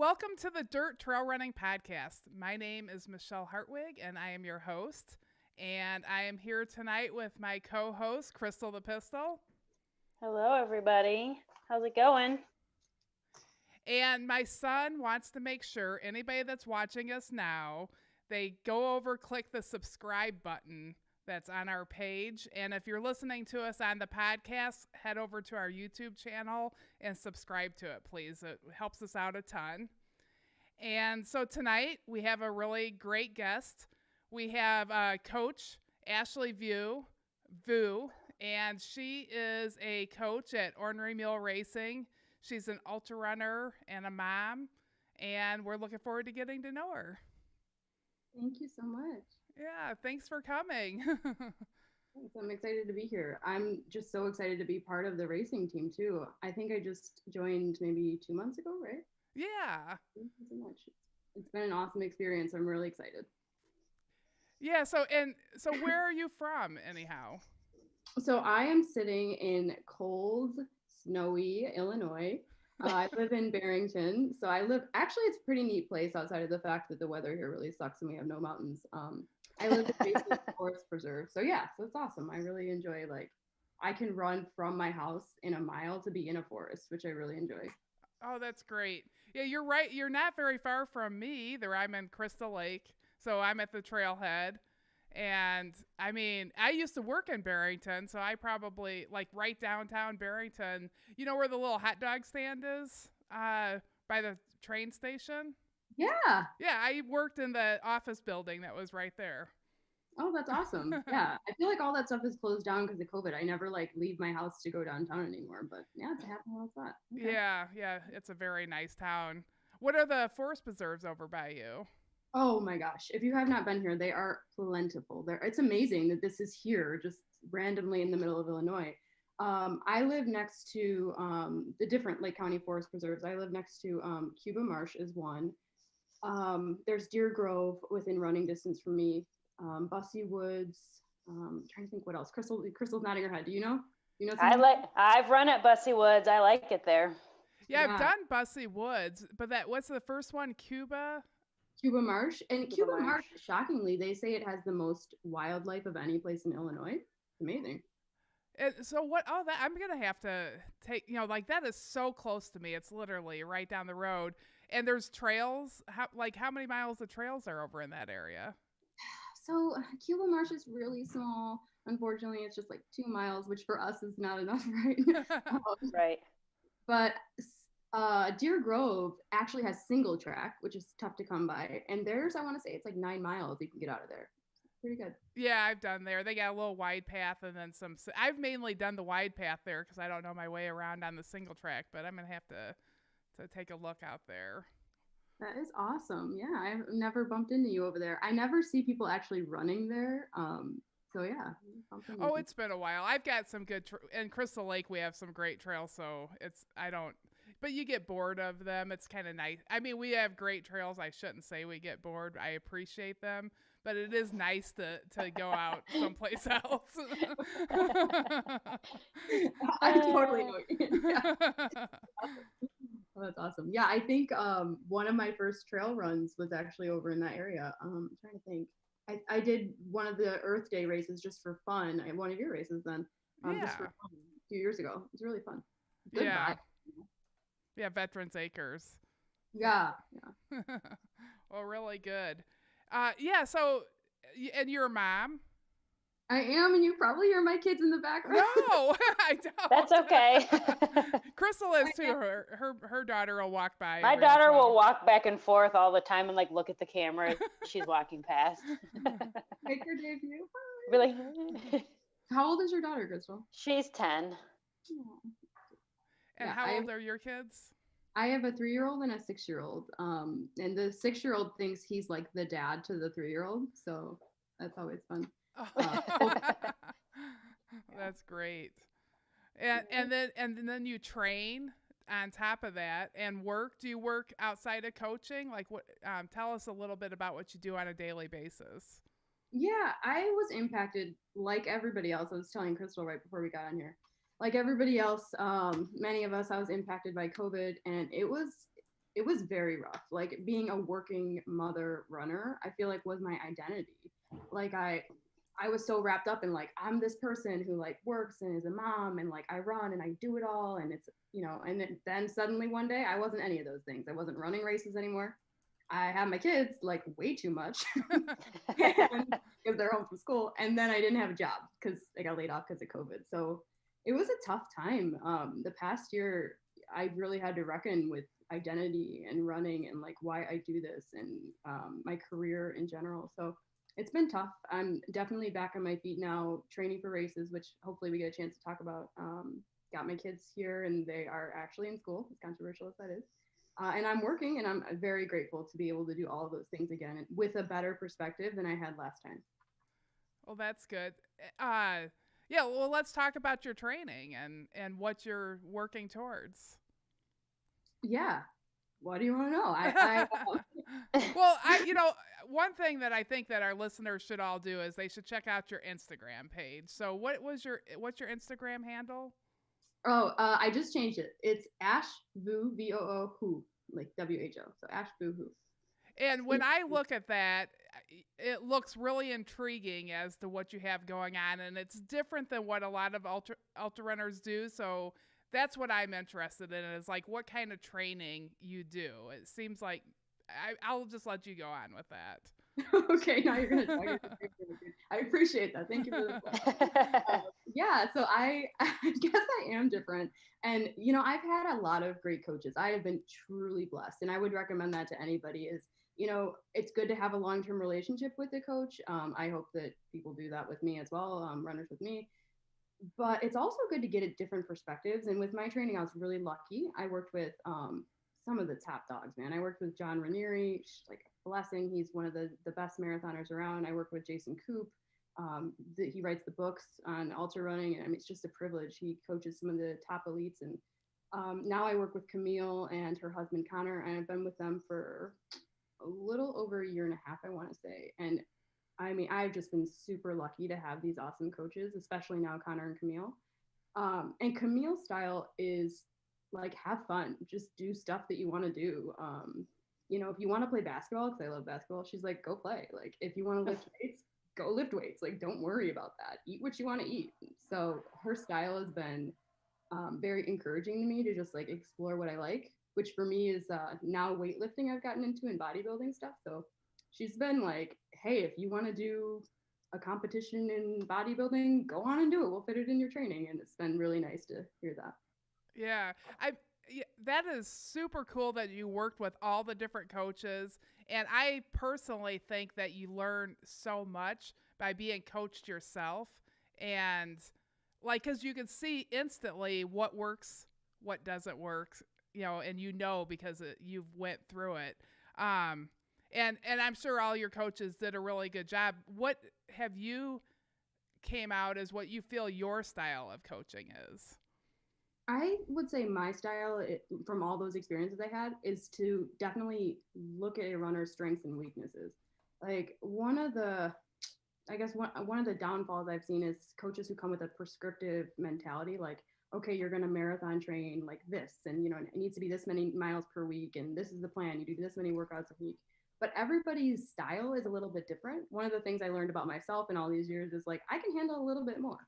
Welcome to the Dirt Trail Running Podcast. My name is Michelle Hartwig, and I am your host. And I am here tonight with my co-host, Crystal the Pistol. Hello, everybody. How's it going? And my son wants to make sure anybody that's watching us now, they go over, click the subscribe button that's on our page. And if you're listening to us on the podcast, head over to our YouTube channel and subscribe to it, please. It helps us out a ton. And so tonight we have a really great guest. We have Coach Ashley Vu, and she is a coach at Ornery Mule Racing. She's an ultra runner and a mom, and we're looking forward to getting to know her. Thank you so much. Yeah, thanks for coming. Thanks. I'm excited to be here. I'm just so excited to be part of the racing team too. I think I just joined maybe 2 months ago, right? Yeah. Thank you so much. It's been an awesome experience. I'm really excited. Yeah, so where are you from anyhow? So I am sitting in cold, snowy Illinois. I live in Barrington. So actually it's a pretty neat place outside of the fact that the weather here really sucks and we have no mountains. I live in basically a forest preserve. So it's awesome. I really enjoy, I can run from my house in a mile to be in a forest, which I really enjoy. Oh, that's great. Yeah, you're right. You're not very far from me either. I'm in Crystal Lake. So I'm at the trailhead. And I mean, I used to work in Barrington, so I probably right downtown Barrington. You know where the little hot dog stand is? By the train station? Yeah. Yeah, I worked in the office building that was right there. Oh, that's awesome. Yeah. I feel like all that stuff is closed down because of COVID. I never leave my house to go downtown anymore, but yeah, it's a happy little spot. Okay. Yeah, it's a very nice town. What are the forest preserves over by you? Oh my gosh. If you have not been here, they are plentiful. It's amazing that this is here just randomly in the middle of Illinois. I live next to the different Lake County Forest Preserves. I live next to Cuba Marsh is one. There's Deer Grove within running distance from me. Bussy Woods. Trying to think what else. Crystal's nodding her head. Do you know? I've run at Bussy Woods. I like it there. Yeah, I've done Bussy Woods, but what's the first one? Cuba Marsh. And Cuba Marsh, shockingly, they say it has the most wildlife of any place in Illinois. It's amazing. So what? Oh, that I'm gonna have to take. That is so close to me. It's literally right down the road, and there's trails. How many miles of trails are over in that area? So Cuba Marsh is really small. Unfortunately, it's just 2 miles, which for us is not enough, right? Right. But Deer Grove actually has single track, which is tough to come by. And theirs, I want to say it's 9 miles you can get out of there. Pretty good. Yeah, I've done there. They got a little wide path and then some. I've mainly done the wide path there because I don't know my way around on the single track, but I'm going to have to take a look out there. That is awesome. Yeah, I've never bumped into you over there. I never see people actually running there. So yeah. Oh, it's been a while. I've got some good, in Crystal Lake, we have some great trails. So but you get bored of them. It's kind of nice. I mean, we have great trails. I shouldn't say we get bored. I appreciate them, but it is nice to go out someplace else. I totally know. Yeah. Oh, that's awesome. Yeah, I think one of my first trail runs was actually over in that area. I'm trying to think. I did one of the Earth Day races just for fun. One of your races then, just for fun, a few years ago. It was really fun. Good vibe. Yeah, Veterans Acres. Yeah. Well, really good. So, and you're a mom? I am, and you probably hear my kids in the background. No, I don't. That's okay. Crystal is too. Her daughter will walk by. My daughter will walk back and forth all the time and look at the camera as she's walking past. Make her debut. Really? How old is your daughter, Crystal? She's 10. And how old are your kids? I have a 3-year-old and a 6-year-old. And the 6-year-old thinks he's like the dad to the 3-year-old. So that's always fun. That's great. And then you train on top of that and work. Do you work outside of coaching? Tell us a little bit about what you do on a daily basis. Yeah, I was impacted like everybody else. I was telling Crystal right before we got on here. Like everybody else, many of us, I was impacted by COVID, and it was it was very rough. Like being a working mother runner, I feel like was my identity. Like I was so wrapped up in like I'm this person who like works and is a mom and like I run and I do it all and it's and then suddenly one day I wasn't any of those things. I wasn't running races anymore. I had my kids like way too much because they're home from school, and then I didn't have a job because I got laid off because of COVID. So it was a tough time. The past year, I really had to reckon with identity and running and like why I do this and my career in general. So it's been tough. I'm definitely back on my feet now, training for races, which hopefully we get a chance to talk about. Got my kids here, and they are actually in school, as controversial as that is. And I'm working, and I'm very grateful to be able to do all of those things again with a better perspective than I had last time. Well, that's good. Yeah, well, let's talk about your training and what you're working towards. Yeah. What do you want to know? Well, one thing that I think that our listeners should all do is they should check out your Instagram page. So what's your Instagram handle? Oh, I just changed it. It's Ash Vu Voo Who, like WHO. So Ash Vu Who. And when I look at that, it looks really intriguing as to what you have going on, and it's different than what a lot of ultra runners do. So that's what I'm interested in, is like what kind of training you do. It seems like I'll just let you go on with that. Okay, now you're gonna talk. I appreciate that. Thank you for the yeah, so I guess I am different. And I've had a lot of great coaches. I have been truly blessed, and I would recommend that to anybody. Is it's good to have a long-term relationship with a coach. I hope that people do that with me as well, runners with me. But it's also good to get at different perspectives. And with my training, I was really lucky. I worked with some of the top dogs, man. I worked with John Ranieri, like a blessing. He's one of the best marathoners around. I worked with Jason Koop. He writes the books on ultra running, and I mean, it's just a privilege. He coaches some of the top elites, and now I work with Camille and her husband Connor, and I've been with them for a little over a year and a half, I want to say. And I mean, I've just been super lucky to have these awesome coaches, especially now Connor and Camille. And Camille's style is like, have fun, just do stuff that you want to do. If you want to play basketball, because I love basketball, she's like, go play. Like, if you want to lift weights, go lift weights. Like, don't worry about that. Eat what you want to eat. So her style has been very encouraging to me to just like explore what I like, which for me is now weightlifting I've gotten into and bodybuilding stuff. So she's been like, hey, if you want to do a competition in bodybuilding, go on and do it. We'll fit it in your training. And it's been really nice to hear that. Yeah, that is super cool that you worked with all the different coaches. And I personally think that you learn so much by being coached yourself. And like, because you can see instantly what works, what doesn't work, and because you've went through it. And I'm sure all your coaches did a really good job. What have you came out as what you feel your style of coaching is? I would say my style, from all those experiences I had, is to definitely look at a runner's strengths and weaknesses. Like one of the downfalls I've seen is coaches who come with a prescriptive mentality, like, okay, you're going to marathon train like this, and it needs to be this many miles per week, and this is the plan. You do this many workouts a week. But everybody's style is a little bit different. One of the things I learned about myself in all these years is like, I can handle a little bit more.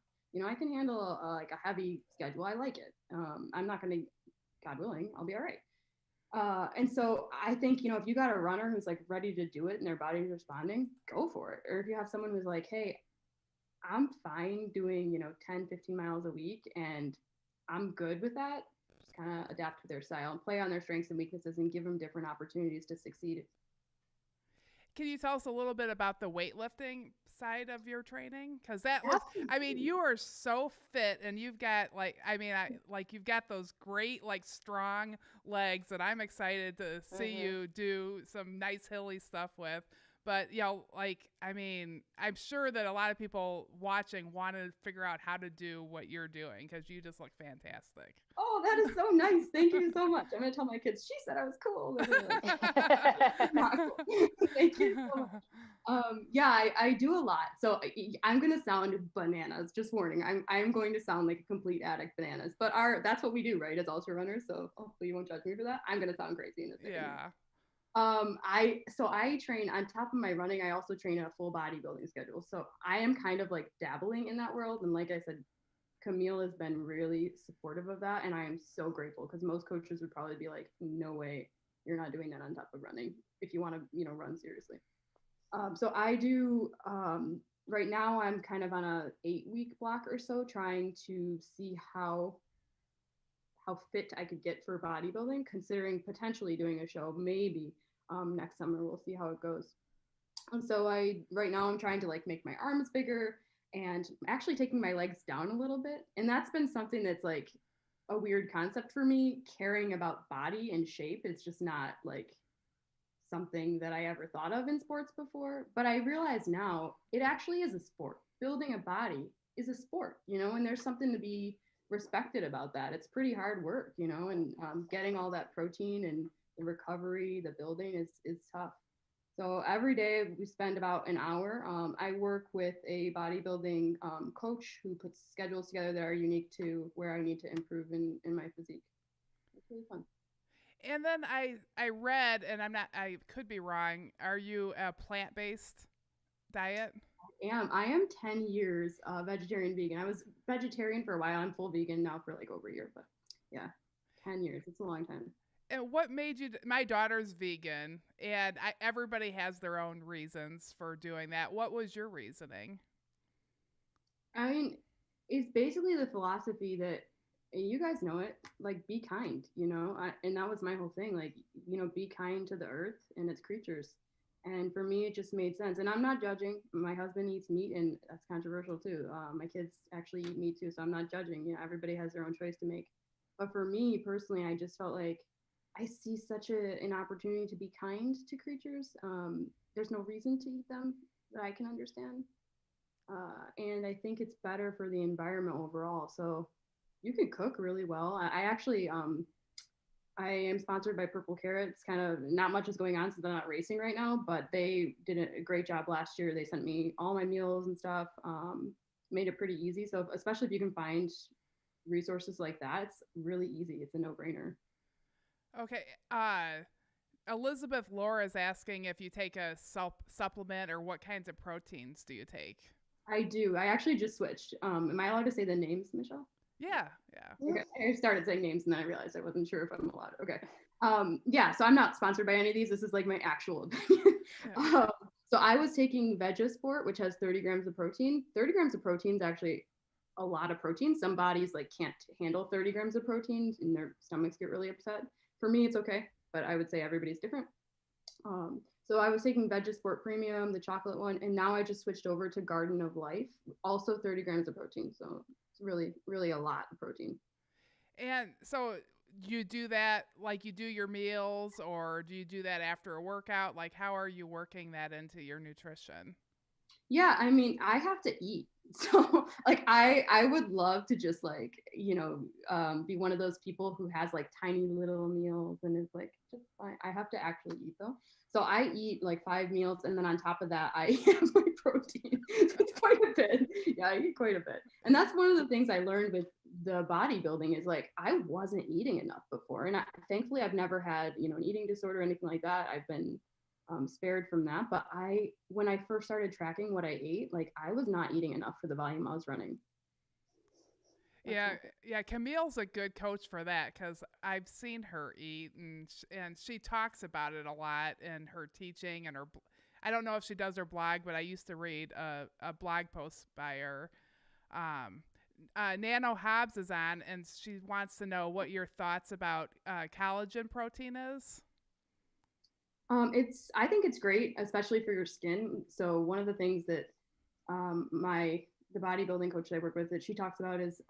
I can handle like a heavy schedule. I like it. I'm not going to, God willing, I'll be all right. And so I think, if you got a runner who's like ready to do it and their body's responding, go for it. Or if you have someone who's like, hey, I'm fine doing, 10, 15 miles a week and I'm good with that, just kind of adapt to their style and play on their strengths and weaknesses and give them different opportunities to succeed. Can you tell us a little bit about the weightlifting side of your training? Because you are so fit, and you've got you've got those great strong legs that I'm excited to see you do some nice hilly stuff with. But, like, I mean, I'm sure that a lot of people watching want to figure out how to do what you're doing because you just look fantastic. Oh, that is so nice. Thank you so much. I'm going to tell my kids, she said I was cool. Not cool. Thank you so much. Yeah, I do a lot. So I'm going to sound bananas. Just warning. I'm going to sound like a complete addict bananas. But that's what we do, right? As ultra runners. So hopefully you won't judge me for that. I'm going to sound crazy in this. Yeah. I train on top of my running. I also train a full bodybuilding schedule. So I am kind of like dabbling in that world. And like I said, Camille has been really supportive of that. And I am so grateful because most coaches would probably be like, no way, you're not doing that on top of running if you want to, run seriously. So I do, right now I'm kind of on a 8-week block or so trying to see how fit I could get for bodybuilding, considering potentially doing a show maybe next summer. We'll see how it goes. And so right now I'm trying to like make my arms bigger and actually taking my legs down a little bit. And that's been something that's like a weird concept for me. Caring about body and shape is just not like something that I ever thought of in sports before. But I realize now it actually is a sport. Building a body is a sport, and there's something to be respected about that. It's pretty hard work, and getting all that protein and the recovery, the building is tough. So every day we spend about an hour. I work with a bodybuilding coach who puts schedules together that are unique to where I need to improve in my physique. It's really fun. And then I read, and I could be wrong, are you a plant-based diet? I am 10 years vegetarian vegan. I was vegetarian for a while. I'm full vegan now for like over a year, but yeah, 10 years. It's a long time. And what made you? My daughter's vegan, and everybody has their own reasons for doing that. What was your reasoning? I mean, it's basically the philosophy that you guys know it, like be kind, and that was my whole thing, like, be kind to the earth and its creatures. And for me, it just made sense. And I'm not judging. My husband eats meat, and that's controversial too. My kids actually eat meat too, so I'm not judging. Everybody has their own choice to make. But for me personally, I just felt like I see such an opportunity to be kind to creatures. There's no reason to eat them that I can understand. And I think it's better for the environment overall. So you can cook really well. I actually, I am sponsored by Purple Carrot. It's kind of not much is going on since I'm not racing right now, but they did a great job last year. They sent me all my meals and stuff, made it pretty easy. So especially if you can find resources like that, it's really easy. It's a no-brainer. Okay. Elizabeth Laura is asking if you take a supplement or what kinds of proteins do you take? I do. I actually just switched. Am I allowed to say the names, Michelle? Yeah. Okay. I started saying names and then I realized I wasn't sure if I'm allowed. Okay. Yeah, so I'm not sponsored by any of these. This is like my actual opinion. Yeah. So I was taking Vegasport, which has 30 grams of protein. 30 grams of protein is actually a lot of protein. Some bodies like can't handle 30 grams of protein and their stomachs get really upset. For me, it's okay, but I would say everybody's different. So I was taking Vegasport Premium, the chocolate one, and now I just switched over to Garden of Life, also 30 grams of protein. So it's really, really a lot of protein. And so you do that like you do your meals, or do you do that after a workout? Like, how are you working that into your nutrition? Yeah, I mean, I have to eat. So like I would love to just like, be one of those people who has like tiny little meals and is like, just I have to actually eat though. So I eat like 5 meals, and then on top of that, I have my protein. So it's quite a bit. Yeah, I eat quite a bit. And that's one of the things I learned with the bodybuilding is like, I wasn't eating enough before. And thankfully I've never had, an eating disorder or anything like that. I've been spared from that. But when I first started tracking what I ate, like I was not eating enough for the volume I was running. Yeah, Camille's a good coach for that because I've seen her eat, and she talks about it a lot in her teaching and her. I don't know if she does her blog, but I used to read a blog post by her. Nano Hobbs is on, and she wants to know what your thoughts about collagen protein is. I think it's great, especially for your skin. So one of the things that the bodybuilding coach that I work with, that she talks about is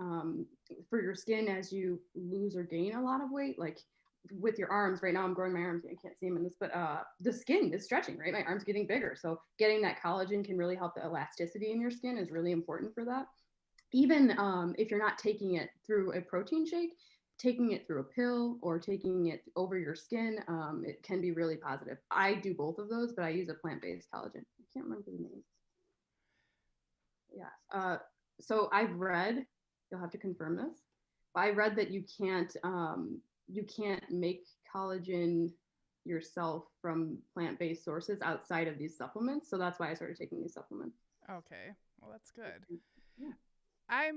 for your skin, as you lose or gain a lot of weight, like with your arms right now, I'm growing my arms, I can't see them in this, but the skin is stretching, right? My arm's getting bigger. So getting that collagen can really help the elasticity in your skin is really important for that. Even if you're not taking it through a protein shake, taking it through a pill or taking it over your skin, it can be really positive. I do both of those, but I use a plant-based collagen. I can't remember the name. Yeah. So I've read, you'll have to confirm this, but I read that you can't make collagen yourself from plant-based sources outside of these supplements. So that's why I started taking these supplements. Okay. Well, that's good. Yeah. I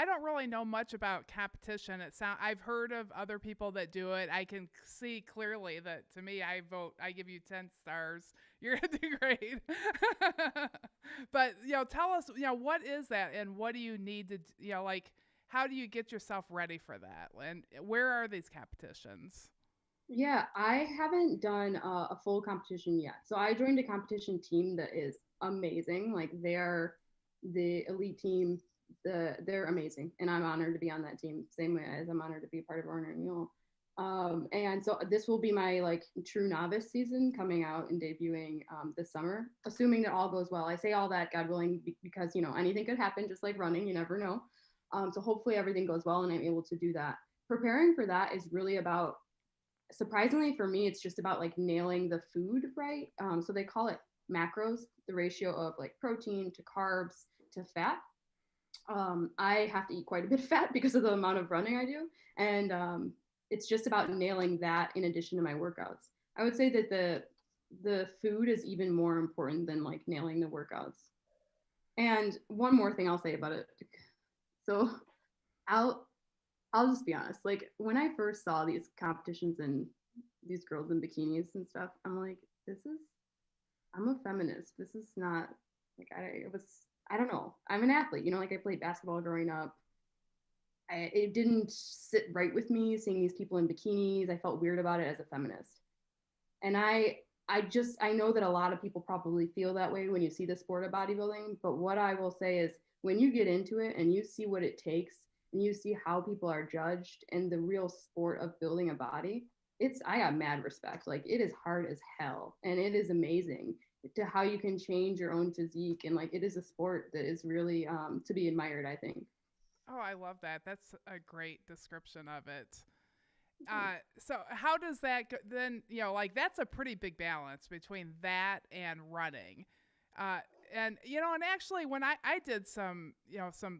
don't really know much about competition. I've heard of other people that do it. I can see clearly that to me, I give you 10 stars. You're going to do great. But, tell us, what is that and what do you need to, like, how do you get yourself ready for that? And where are these competitions? Yeah, I haven't done a full competition yet. So I joined a competition team that is amazing. Like they're the elite team. They're amazing, and I'm honored to be on that team. Same way as I'm honored to be part of Ornery and Mule. And so this will be my like true novice season coming out and debuting this summer, assuming that all goes well. I say all that, God willing, because anything could happen, just like running. You never know. So hopefully everything goes well, and I'm able to do that. Preparing for that is really about, surprisingly for me, it's just about like nailing the food right. So they call it macros, the ratio of like protein to carbs to fat. I have to eat quite a bit of fat because of the amount of running I do. And it's just about nailing that in addition to my workouts. I would say that the food is even more important than like nailing the workouts. And one more thing I'll say about it. So I'll just be honest. Like when I first saw these competitions and these girls in bikinis and stuff, I'm like, I'm a feminist. This is not like I don't know. I'm an athlete, like I played basketball growing up. It didn't sit right with me seeing these people in bikinis. I felt weird about it as a feminist. And I know that a lot of people probably feel that way when you see the sport of bodybuilding. But what I will say is when you get into it and you see what it takes and you see how people are judged and the real sport of building a body, I got mad respect. Like it is hard as hell and it is amazing to how you can change your own physique. And like, it is a sport that is really to be admired, I think. Oh, I love that. That's a great description of it. So how does that go, then, like that's a pretty big balance between that and running. And actually when I did some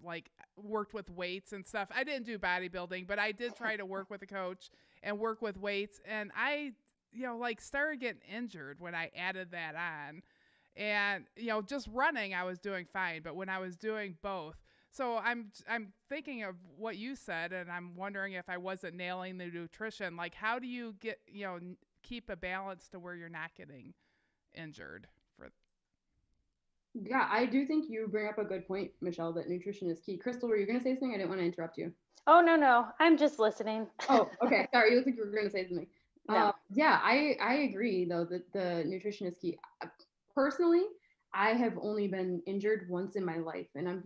like worked with weights and stuff, I didn't do bodybuilding, but I did try to work with a coach and work with weights. And I, like started getting injured when I added that on. And, just running, I was doing fine. But when I was doing both, so I'm thinking of what you said, and I'm wondering if I wasn't nailing the nutrition. Like, how do you get, keep a balance to where you're not getting injured? Yeah, I do think you bring up a good point, Michelle, that nutrition is key. Crystal, were you going to say something? I didn't want to interrupt you. Oh, no. I'm just listening. Oh, okay. Sorry. You look like you were going to say something. No. Yeah, I agree, though, that the nutrition is key. Personally, I have only been injured once in my life, and I'm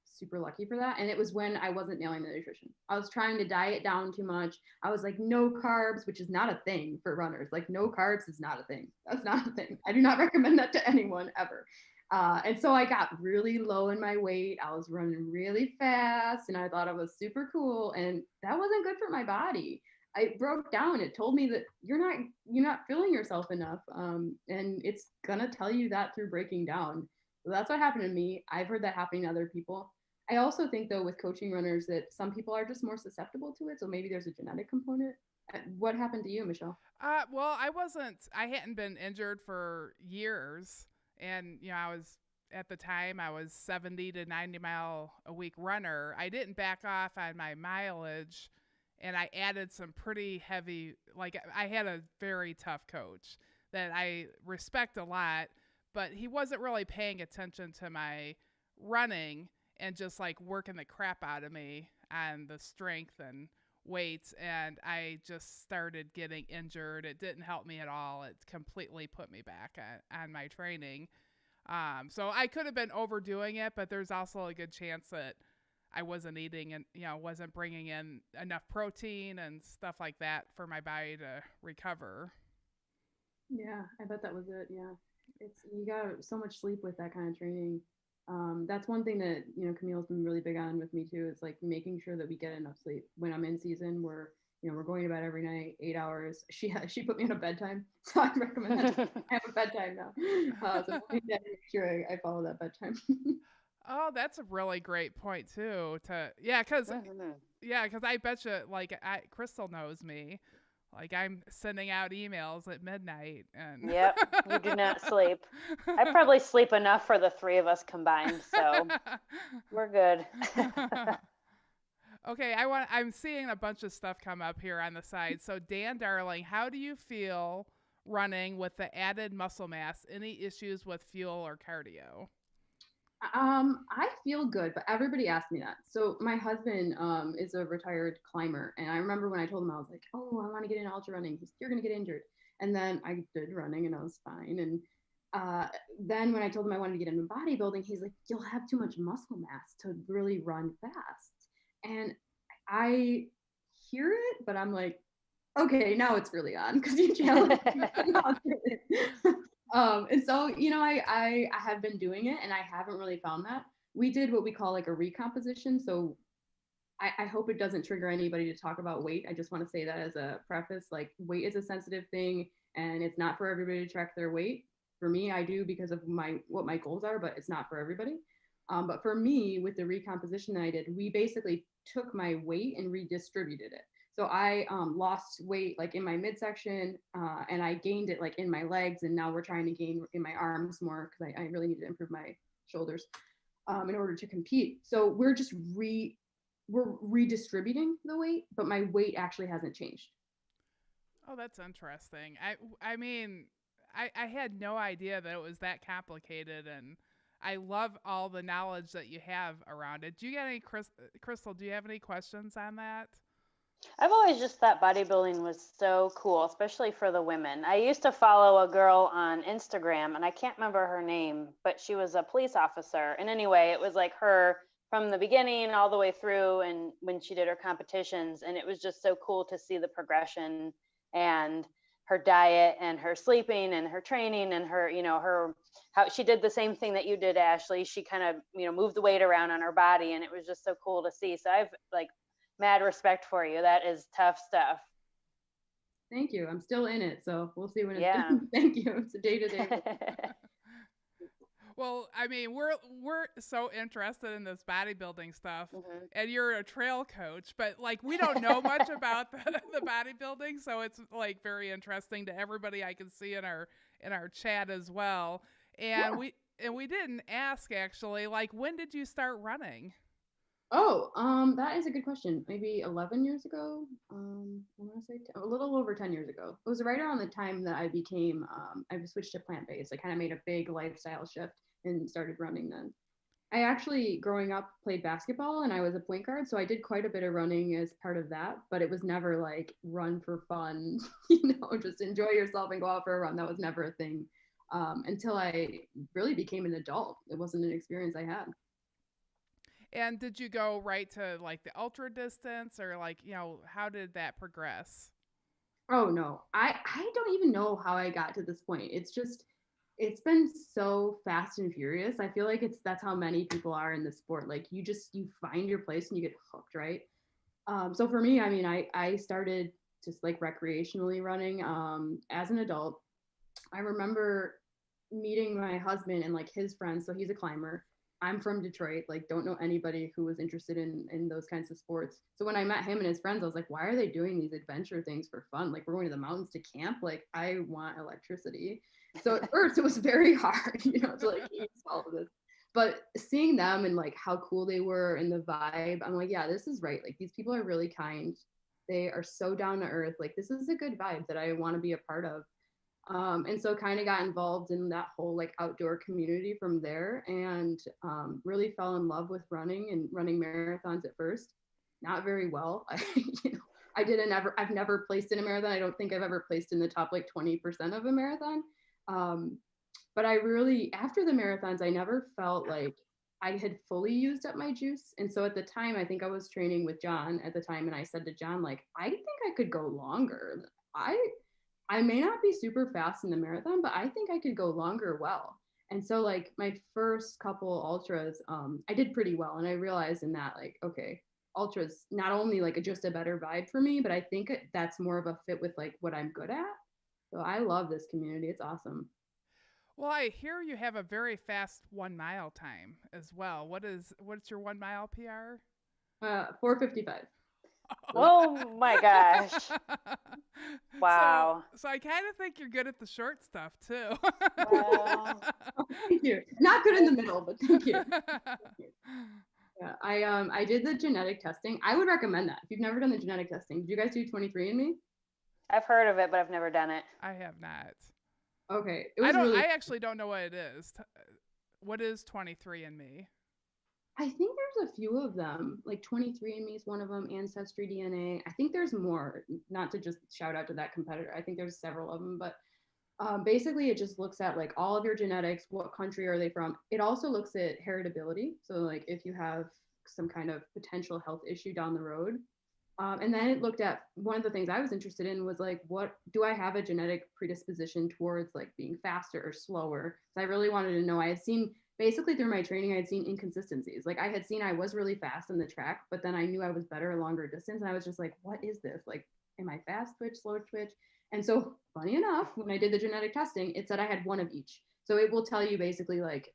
super lucky for that. And it was when I wasn't nailing the nutrition. I was trying to diet down too much. I was like, no carbs, which is not a thing for runners. Like, no carbs is not a thing. That's not a thing. I do not recommend that to anyone ever. And so I got really low in my weight. I was running really fast, and I thought I was super cool, and that wasn't good for my body. I broke down. It told me that you're not feeling yourself enough, and it's gonna tell you that through breaking down. So that's what happened to me. I've heard that happening to other people. I also think though with coaching runners that some people are just more susceptible to it. So maybe there's a genetic component. What happened to you, Michelle? Well, I hadn't been injured for years. And, at the time I was 70 to 90 mile a week runner. I didn't back off on my mileage, and I added some pretty heavy, like I had a very tough coach that I respect a lot, but he wasn't really paying attention to my running and just like working the crap out of me on the strength and weights. And I just started getting injured. It didn't help me at all. It completely put me back on my training. So I could have been overdoing it, but there's also a good chance that I wasn't eating and, wasn't bringing in enough protein and stuff like that for my body to recover. Yeah, I bet that was it. Yeah. You got so much sleep with that kind of training. That's one thing that, Camille's been really big on with me too, is like making sure that we get enough sleep. When I'm in season, we're going to bed every night, 8 hours. She put me on a bedtime, so I recommend that. I have a bedtime now. So I make sure I follow that bedtime. Oh, that's a really great point too. Because I bet you, like, Crystal knows me. Like, I'm sending out emails at midnight, and Yep, you do not sleep. I probably sleep enough for the three of us combined, so we're good. Okay, I'm seeing a bunch of stuff come up here on the side. So, Dan Darling, how do you feel running with the added muscle mass? Any issues with fuel or cardio? I feel good, but everybody asks me that. So my husband is a retired climber, and I remember when I told him, I was like, "Oh, I want to get into ultra running." He's, "You're gonna get injured." And then I did running, and I was fine. And then when I told him I wanted to get into bodybuilding, he's like, "You'll have too much muscle mass to really run fast." And I hear it, but I'm like, okay, now it's really on because you challenge me. And so, I have been doing it and I haven't really found that. We did what we call like a recomposition. So I hope it doesn't trigger anybody to talk about weight. I just want to say that as a preface, like weight is a sensitive thing and it's not for everybody to track their weight. For me, I do because of what my goals are, but it's not for everybody. But for me, with the recomposition that I did, we basically took my weight and redistributed it. So I lost weight like in my midsection and I gained it like in my legs. And now we're trying to gain in my arms more because I really need to improve my shoulders in order to compete. So we're just we're redistributing the weight, but my weight actually hasn't changed. Oh, that's interesting. I mean, I had no idea that it was that complicated, and I love all the knowledge that you have around it. Do you get any, Crystal, do you have any questions on that? I've always just thought bodybuilding was so cool, especially for the women. I used to follow a girl on Instagram, and I can't remember her name, but she was a police officer. And anyway, it was like her from the beginning all the way through, and when she did her competitions, and it was just so cool to see the progression and her diet and her sleeping and her training and her, her how she did the same thing that you did, Ashley. She kind of, moved the weight around on her body, and it was just so cool to see. So I've like mad respect for you. That is tough stuff. Thank you. I'm still in it, so we'll see when it's Yeah. done. Thank you. It's a day-to-day. Well, I mean, we're so interested in this bodybuilding stuff, Mm-hmm. and you're a trail coach, but like we don't know much about the bodybuilding, so it's like very interesting to everybody. I can see in our chat as well, and we didn't ask actually, like when did you start running? Oh, that is a good question. Maybe 11 years ago. I want to say a little over 10 years ago. It was right around the time that I switched to plant-based. I kind of made a big lifestyle shift and started running then. I actually, growing up, played basketball and I was a point guard. So I did quite a bit of running as part of that, but it was never like run for fun, just enjoy yourself and go out for a run. That was never a thing until I really became an adult. It wasn't an experience I had. And did you go right to like the ultra distance, or like, how did that progress? Oh no, I don't even know how I got to this point. It's been so fast and furious. I feel like that's how many people are in this sport. Like you find your place and you get hooked, right? So for me, I mean, I started just like recreationally running as an adult. I remember meeting my husband and like his friends. So he's a climber. I'm from Detroit, like don't know anybody who was interested in those kinds of sports. So when I met him and his friends, I was like, why are they doing these adventure things for fun? Like we're going to the mountains to camp. Like I want electricity. So at first it was very hard, to like eat all of this. But seeing them and like how cool they were and the vibe, I'm like, yeah, this is right. Like these people are really kind. They are so down to earth. Like this is a good vibe that I want to be a part of. And so kind of got involved in that whole like outdoor community from there and really fell in love with running and running marathons at first. Not very well. I've never placed in a marathon. I don't think I've ever placed in the top like 20% of a marathon. But I really, after the marathons, I never felt like I had fully used up my juice. And so at the time, I think I was training with John at the time, and I said to John, like, I think I could go longer. I may not be super fast in the marathon, but I think I could go longer well. And so like my first couple ultras, I did pretty well. And I realized in that, like, okay, ultras not only like just a better vibe for me, but I think that's more of a fit with like what I'm good at. So I love this community. It's awesome. Well, I hear you have a very fast 1 mile time as well. What's your 1 mile PR? 4:55. Oh my gosh. Wow. So I kind of think you're good at the short stuff too. Wow. Thank you. Not good in the middle, but thank you. Yeah, I did the genetic testing. I would recommend that if you've never done the genetic testing. Did you guys do 23andMe? I've heard of it, but I've never done it. I have not. Okay, it was really. I actually don't know what it is. What is 23andMe? I think there's a few of them. Like 23andMe is one of them. Ancestry DNA. I think there's more. Not to just shout out to that competitor. I think there's several of them, but basically it just looks at like all of your genetics. What country are they from? It also looks at heritability. So like if you have some kind of potential health issue down the road. And then it looked at one of the things I was interested in was like, what do I have a genetic predisposition towards like being faster or slower? So I really wanted to know. I had seen basically through my training, I had seen inconsistencies. Like I had seen I was really fast in the track, but then I knew I was better a longer distance. And I was just like, what is this? Like, am I fast twitch, slow twitch? And so funny enough, when I did the genetic testing, it said I had one of each. So it will tell you basically like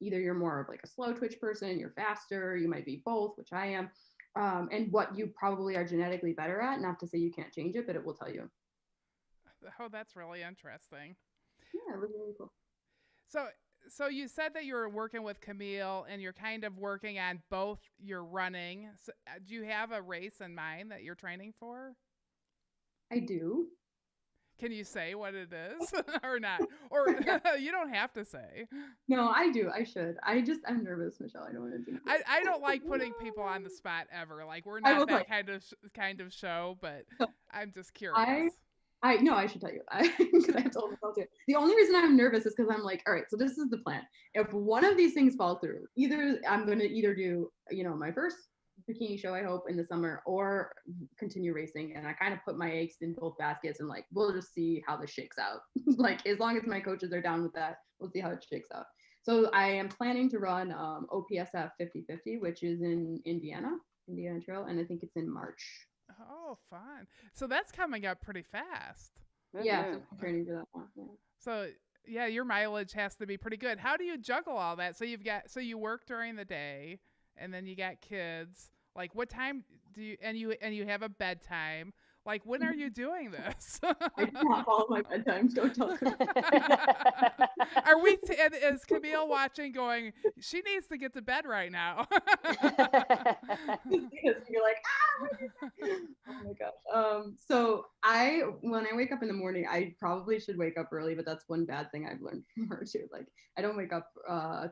either you're more of like a slow twitch person, you're faster, you might be both, which I am. And what you probably are genetically better at. Not to say you can't change it, but it will tell you. Oh, that's really interesting. Yeah, it was really cool. So you said that you're working with Camille and you're kind of working on both your running. So, do you have a race in mind that you're training for? I do. Can you say what it is or not? Or you don't have to say. No, I do. I should. I'm nervous, Michelle. I don't want to do it. I don't like putting people on the spot ever. Like we're not that kind of show, but I'm just curious. I should tell you because I have told myself to. The only reason I'm nervous is because I'm like, all right, so this is the plan. If one of these things falls through, either I'm going to do, my first bikini show, I hope, in the summer, or continue racing. And I kind of put my eggs in both baskets and like, we'll just see how this shakes out. Like, as long as my coaches are down with that, we'll see how it shakes out. So I am planning to run OPSF 50/50, which is in Indiana Trail. And I think it's in March. Oh, fun. So that's coming up pretty fast. Yeah, so I'm training for that one. Yeah. So yeah, your mileage has to be pretty good. How do you juggle all that? So you work during the day and then you got kids. Like what time do you and you have a bedtime? Like when are you doing this? I do not follow my bedtimes. Don't tell her. Are we? Is Camille watching? Going, she needs to get to bed right now. Because you're like, oh my gosh. So when I wake up in the morning, I probably should wake up early, but that's one bad thing I've learned from her too. Like I don't wake up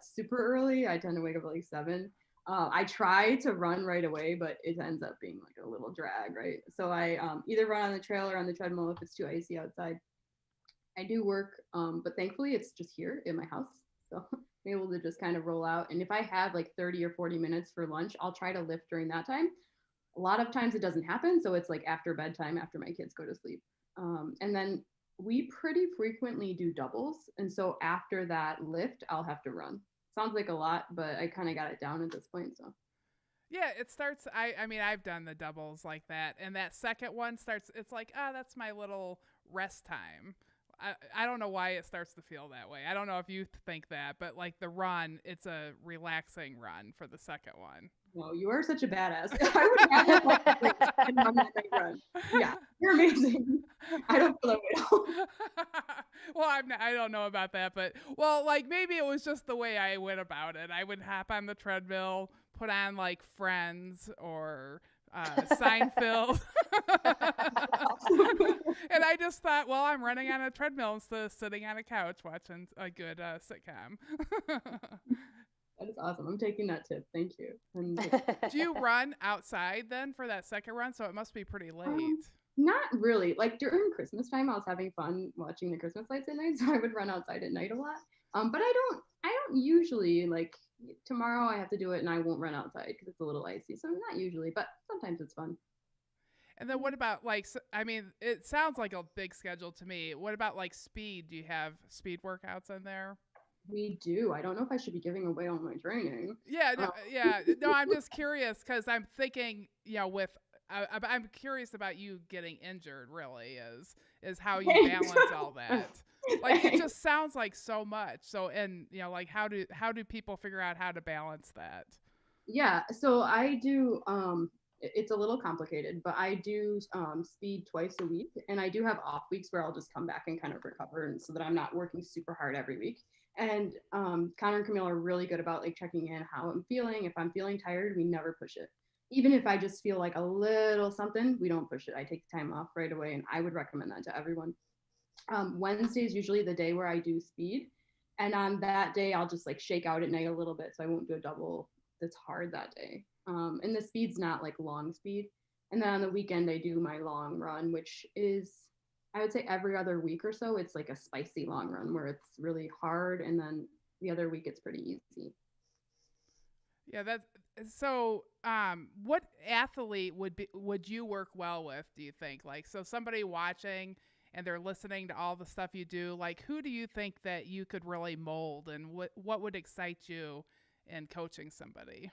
super early. I tend to wake up at like 7. I try to run right away, but it ends up being like a little drag, right? So I either run on the trail or on the treadmill if it's too icy outside. I do work, but thankfully it's just here in my house. So I'm able to just kind of roll out. And if I have like 30 or 40 minutes for lunch, I'll try to lift during that time. A lot of times it doesn't happen. So it's like after bedtime, after my kids go to sleep. And then we pretty frequently do doubles. And so after that lift, I'll have to run. Sounds like a lot, but I kind of got it down at this point. So yeah, it starts. I mean, I've done the doubles like that, and that second one starts. It's like, that's my little rest time. I don't know why it starts to feel that way. I don't know if you think that, but like the run, it's a relaxing run for the second one. No, you are such a badass. I would rather like and run that night run. Yeah, you're amazing. I don't feel that way at all. Well, I don't know about that, but like maybe it was just the way I went about it. I would hop on the treadmill, put on like Friends or Seinfeld. And I just thought, well, I'm running on a treadmill instead of sitting on a couch watching a good sitcom. That is awesome. I'm taking that tip. Thank you. Do you run outside then for that second run? So it must be pretty late. Not really. Like during Christmas time, I was having fun watching the Christmas lights at night, so I would run outside at night a lot. But I don't usually like tomorrow I have to do it and I won't run outside because it's a little icy. So not usually, but sometimes it's fun. And then what about like, I mean, it sounds like a big schedule to me. What about like speed? Do you have speed workouts in there? We do. I don't know if I should be giving away all my training. Yeah, no, Um, yeah, no. I'm just curious because I'm thinking, with. I'm curious about you getting injured. Really, is how you balance all that. Like it just sounds like so much. So and like how do people figure out how to balance that? Yeah, so I do it's a little complicated, but I do speed twice a week, and I do have off weeks where I'll just come back and kind of recover, and so that I'm not working super hard every week. And Connor and Camille are really good about like checking in how I'm feeling. If I'm feeling tired, we never push it. Even if I just feel like a little something, we don't push it. I take the time off right away, and I would recommend that to everyone. Wednesday is usually the day where I do speed, and on that day I'll just like shake out at night a little bit, so I won't do a double that's hard that day. And the speed's not like long speed. And then on the weekend I do my long run, which is, I would say, every other week or so. It's like a spicy long run where it's really hard, and then the other week it's pretty easy. Yeah, that's so. What athlete would you work well with? Do you think like so somebody watching and they're listening to all the stuff you do? Like, who do you think that you could really mold, and what would excite you in coaching somebody?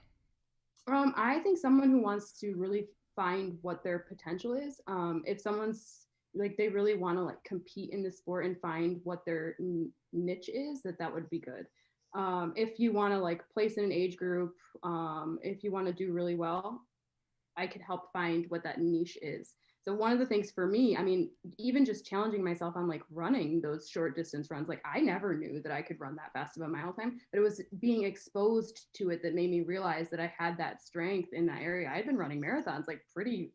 I think someone who wants to really find what their potential is. If someone's like they really want to like compete in the sport and find what their niche is, that would be good. If you want to like place in an age group, if you want to do really well, I could help find what that niche is. So one of the things for me, I mean, even just challenging myself on like running those short distance runs, like I never knew that I could run that fast of a mile time, but it was being exposed to it that made me realize that I had that strength in that area. I'd been running marathons like pretty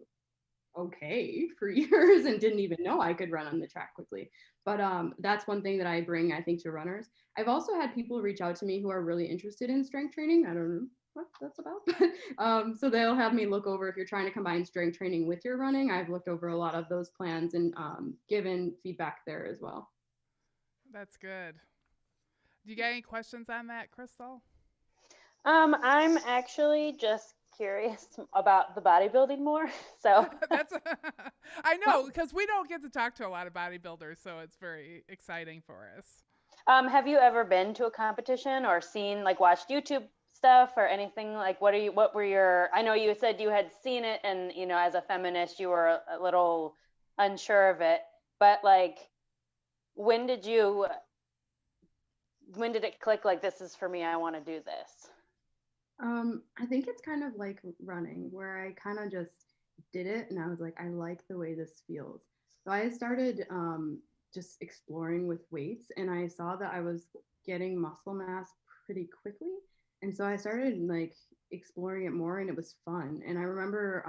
okay for years and didn't even know I could run on the track quickly. But that's one thing that I bring, I think, to runners. I've also had people reach out to me who are really interested in strength training. I don't know what that's about. So they'll have me look over if you're trying to combine strength training with your running. I've looked over a lot of those plans and given feedback there as well. That's good. Do you got any questions on that, Crystal? I'm actually just curious about the bodybuilding more. So That's I know because we don't get to talk to a lot of bodybuilders, so it's very exciting for us. have you ever been to a competition or seen like watched YouTube stuff or anything? Like what were your, I know you said you had seen it and as a feminist you were a little unsure of it, but like when did you when did it click like this is for me, I want to do this? I think it's kind of like running, where I kind of just did it and I was like, I like the way this feels. So I started just exploring with weights, and I saw that I was getting muscle mass pretty quickly. And so I started like exploring it more, and it was fun. And I remember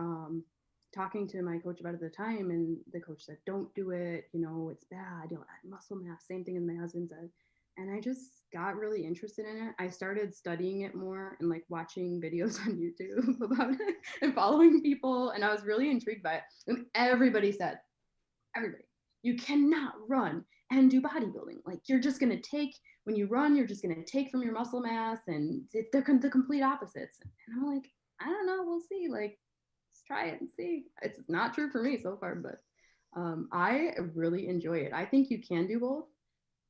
talking to my coach about it at the time, and the coach said, don't do it. It's bad. You'll add muscle mass. Same thing as my husband said. And I just got really interested in it. I started studying it more and like watching videos on YouTube about it and following people. And I was really intrigued by it. And everybody said, everybody, you cannot run and do bodybuilding. Like you're just going to take, when you run, you're just going to take from your muscle mass, and they're the complete opposites. And I'm like, I don't know. We'll see. Like, let's try it and see. It's not true for me so far, but I really enjoy it. I think you can do both.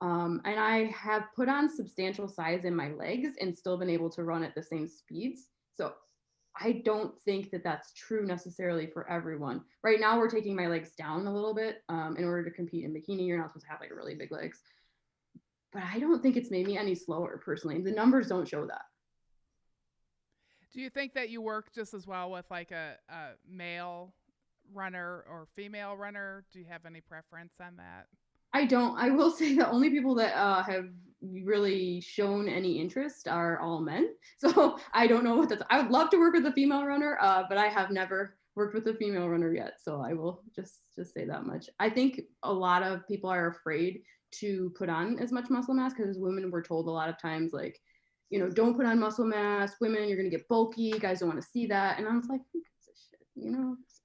And I have put on substantial size in my legs and still been able to run at the same speeds. So I don't think that that's true necessarily for everyone. Right now, we're taking my legs down a little bit in order to compete in bikini. You're not supposed to have like really big legs. But I don't think it's made me any slower personally. The numbers don't show that. Do you think that you work just as well with like a male runner or female runner? Do you have any preference on that? I don't. I will say the only people that have really shown any interest are all men. So I don't know what that's. I would love to work with a female runner, but I have never worked with a female runner yet. So I will just say that much. I think a lot of people are afraid to put on as much muscle mass because women were told a lot of times like, don't put on muscle mass. Women, you're gonna get bulky. Guys don't want to see that. And I was like, who gives a shit?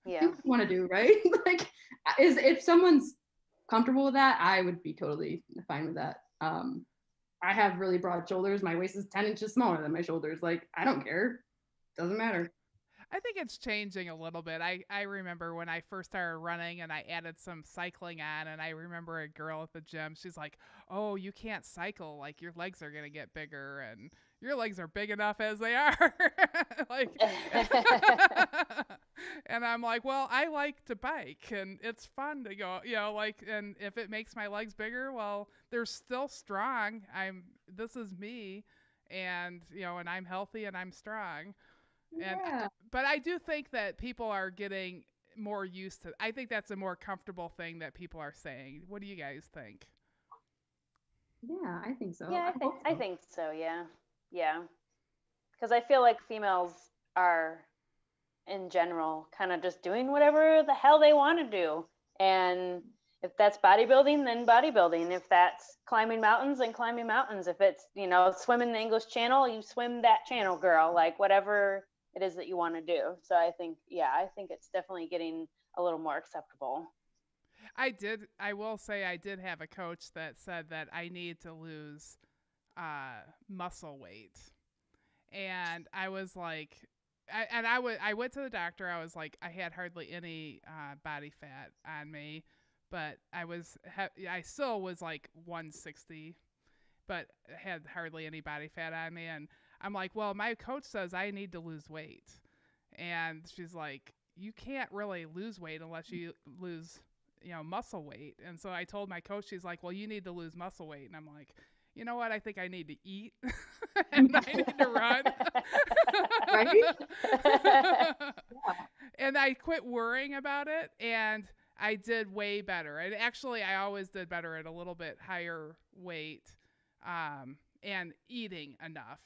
Yeah. Do what you want to do, right? Like, if someone's comfortable with that, I would be totally fine with that. I have really broad shoulders. My waist is 10 inches smaller than my shoulders. Like, I don't care. Doesn't matter. I think it's changing a little bit. I remember when I first started running and I added some cycling on, and I remember a girl at the gym, she's like, "Oh, you can't cycle, like your legs are going to get bigger, and your legs are big enough as they are." Like and I'm like, "Well, I like to bike and it's fun to go, like, and if it makes my legs bigger, well, they're still strong. This is me, and and I'm healthy and I'm strong." And Yeah. but I do think that people are getting more used to. I think that's a more comfortable thing that people are saying. What do you guys think? Yeah, I think so. Yeah, I hope I so. think so. Yeah, yeah. Because I feel like females are, in general, kind of just doing whatever the hell they want to do, and if that's bodybuilding, then bodybuilding. If that's climbing mountains, then climbing mountains. If it's swimming the English Channel, you swim that channel, girl. Like whatever it is that you want to do. So I think, yeah, I think it's definitely getting a little more acceptable. I will say I did have a coach that said that I need to lose muscle weight. And I was like, I went to the doctor. I was like, I had hardly any body fat on me, but I still was like 160, but had hardly any body fat on me. And I'm like, well, my coach says I need to lose weight. And she's like, you can't really lose weight unless you lose, muscle weight. And so I told my coach, she's like, well, you need to lose muscle weight. And I'm like, you know what? I think I need to eat and I need to run. Right? And I quit worrying about it, and I did way better. And actually, I always did better at a little bit higher weight, and eating enough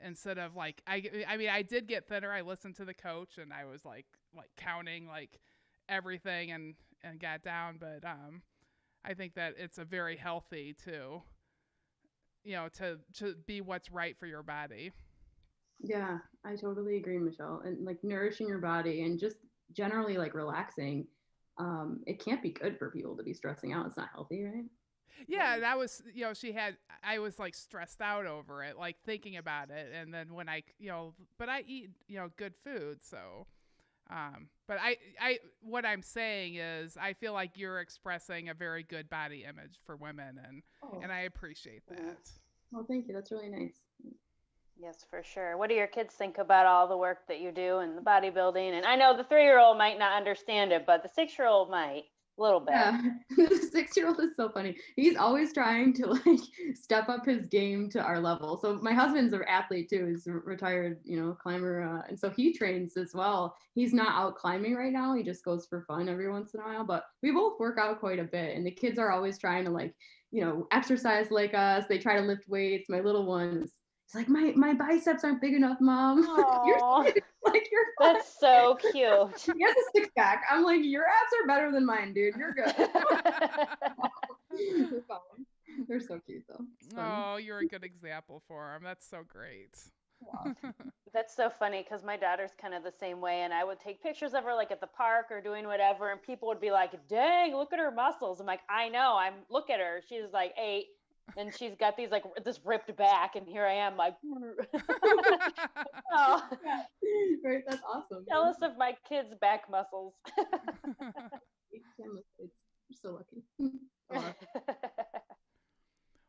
instead of like I mean I did get thinner. I listened to the coach, and I was like counting like everything and got down. But I think that it's a very healthy to be what's right for your body. Yeah, I totally agree, Michelle. And like nourishing your body and just generally like relaxing, it can't be good for people to be stressing out. It's not healthy, right? Yeah, that was, I was like stressed out over it, like thinking about it. And then when but I eat, good food. So, but what I'm saying is I feel like you're expressing a very good body image for women, Oh, and I appreciate that. well, thank you. That's really nice. Yes, for sure. What do your kids think about all the work that you do and the bodybuilding? And I know the 3-year-old might not understand it, but the 6-year-old might a little bit. Yeah, the 6-year-old is so funny. He's always trying to like step up his game to our level. So my husband's an athlete too. He's a retired, climber, and so he trains as well. He's not out climbing right now. He just goes for fun every once in a while. But we both work out quite a bit, and the kids are always trying to like, exercise like us. They try to lift weights. My little one is he's like, my biceps aren't big enough, mom. You're Oh, like you're fine. that's so cute. He has a six pack. I'm like, your abs are better than mine, dude. You're good. They're fine. They're so cute though. Oh, you're a good example for them. That's so great. Wow. That's so funny because my daughter's kind of the same way, and I would take pictures of her like at the park or doing whatever, and people would be like, "Dang, look at her muscles." I'm like, "I know. Look at her. She's like 8, and she's got these like this ripped back, and here I am like, oh, Right, that's awesome. jealous of my kids' back muscles." You're so lucky. Oh,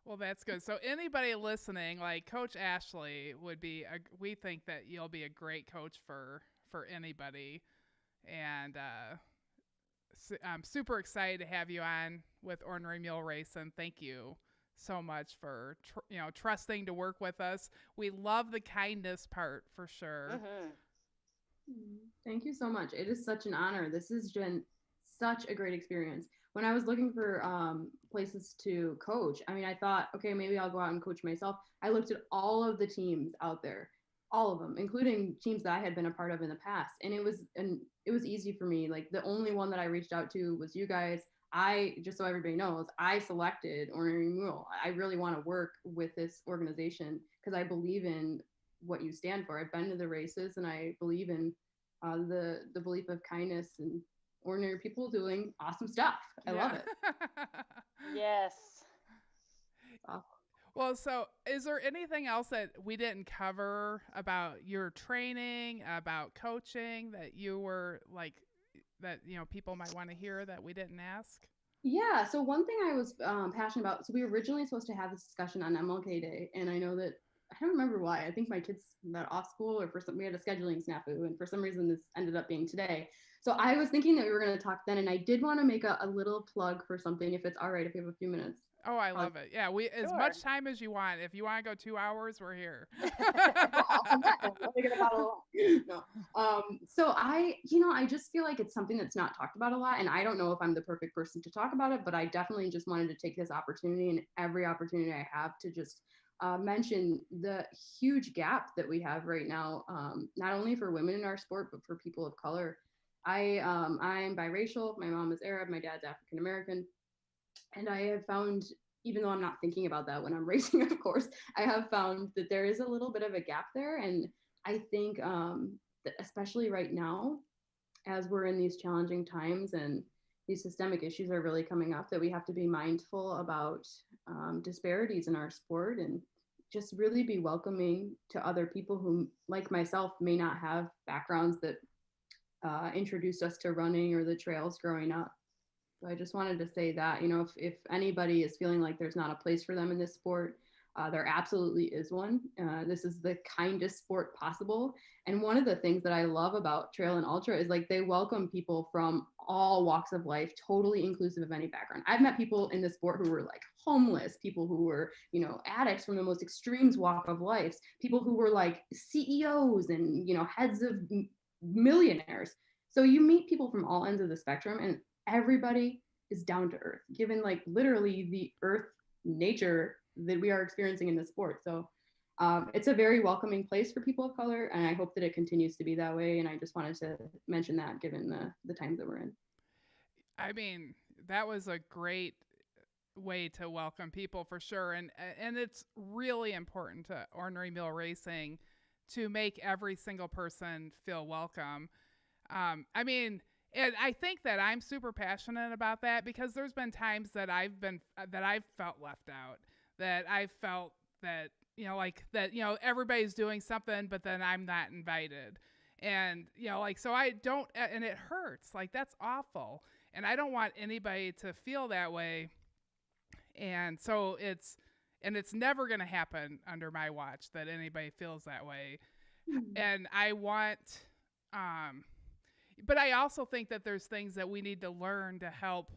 Well, that's good. So anybody listening, like Coach Ashley we think that you'll be a great coach for anybody. And I'm super excited to have you on with Ornery Mule Race, and thank you so much for trusting to work with us. We love the kindness part for sure. Thank you so much. It is such an honor. This has been such a great experience. When I was looking for places to coach, I mean, I thought, okay, maybe I'll go out and coach myself. I looked at all of the teams out there, all of them, including teams that I had been a part of in the past, and it was easy for me. Like the only one that I reached out to was you guys. Just so everybody knows, I selected Ornery Mule. I really want to work with this organization because I believe in what you stand for. I've been to the races, and I believe in the belief of kindness and ordinary people doing awesome stuff. I love it. Yes. Awesome. Well, so is there anything else that we didn't cover about your training, about coaching that you were like, that, people might want to hear that we didn't ask? Yeah. So one thing I was passionate about. So we were originally supposed to have this discussion on MLK Day, and I know that I don't remember why. I think my kids got off school, or for some we had a scheduling snafu, and for some reason this ended up being today. So I was thinking that we were going to talk then, and I did want to make a little plug for something, if it's all right, if we have a few minutes. Oh, I love it. Yeah, we as Sure. much time as you want. If you want to go 2 hours, we're here. No. So I just feel like it's something that's not talked about a lot, and I don't know if I'm the perfect person to talk about it, but I definitely just wanted to take this opportunity and every opportunity I have to just mention the huge gap that we have right now, not only for women in our sport, but for people of color. I'm biracial. My mom is Arab. My dad's African American. And I have found, even though I'm not thinking about that when I'm racing, of course, I have found that there is a little bit of a gap there. And I think that especially right now, as we're in these challenging times and these systemic issues are really coming up, that we have to be mindful about disparities in our sport and just really be welcoming to other people who, like myself, may not have backgrounds that introduced us to running or the trails growing up. So I just wanted to say that, if anybody is feeling like there's not a place for them in this sport, there absolutely is one. This is the kindest sport possible. And one of the things that I love about trail and ultra is like they welcome people from all walks of life, totally inclusive of any background. I've met people in this sport who were like homeless, people who were, addicts from the most extremes walk of life, people who were like CEOs and, heads of millionaires. So you meet people from all ends of the spectrum, and everybody is down to earth, given like literally the earth nature that we are experiencing in this sport. So it's a very welcoming place for people of color, and I hope that it continues to be that way. And I just wanted to mention that, given the times that we're in. I mean, that was a great way to welcome people for sure, and it's really important to Ornery Mule Racing to make every single person feel welcome. I mean, and I think that I'm super passionate about that because there's been times that I've felt left out, that I've felt that, everybody's doing something, but then I'm not invited. And, so I don't, and it hurts. Like, that's awful. And I don't want anybody to feel that way. And so it's never going to happen under my watch that anybody feels that way. And I want, but I also think that there's things that we need to learn to help,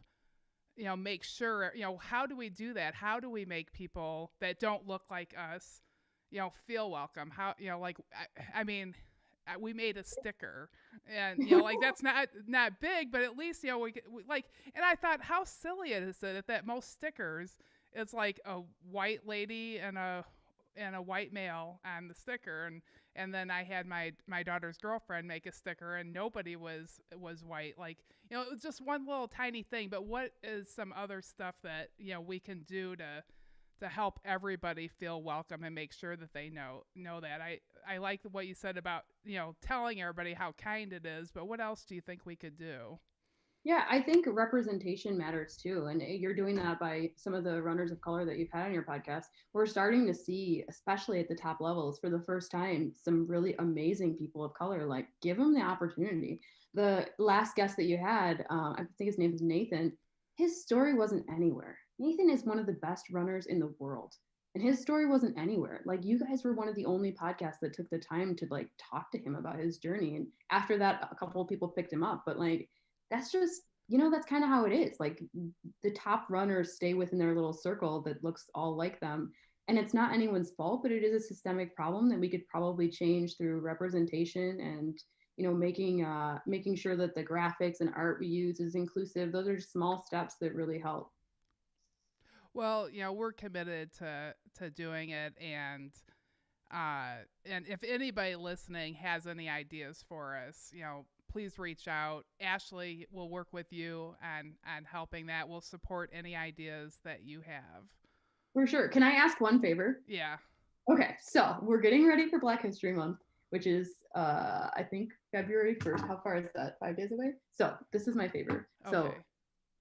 make sure, how do we do that? How do we make people that don't look like us, feel welcome? How, I mean, we made a sticker, and, that's not big, but at least, we like, and I thought how silly it is that most stickers, it's like a white lady and a white male on the sticker, and then I had my daughter's girlfriend make a sticker, and nobody was white. Like, it was just one little tiny thing. But what is some other stuff that we can do to help everybody feel welcome and make sure that they know that? I like what you said about telling everybody how kind it is. But what else do you think we could do? Yeah, I think representation matters too. And you're doing that by some of the runners of color that you've had on your podcast. We're starting to see, especially at the top levels, for the first time, some really amazing people of color. Like, give them the opportunity. The last guest that you had, I think his name is Nathan, his story wasn't anywhere. Nathan is one of the best runners in the world. And his story wasn't anywhere. Like, you guys were one of the only podcasts that took the time to like talk to him about his journey. And after that, a couple of people picked him up. But like, that's just, that's kind of how it is. Like, the top runners stay within their little circle that looks all like them. And it's not anyone's fault, but it is a systemic problem that we could probably change through representation and, making sure that the graphics and art we use is inclusive. Those are small steps that really help. Well, we're committed to doing it, and if anybody listening has any ideas for us, please reach out. Ashley will work with you on helping that. We'll support any ideas that you have. For sure. Can I ask one favor? Yeah. Okay, so we're getting ready for Black History Month, which is, I think, February 1st. How far is that? 5 days away? So this is my favor. Okay. So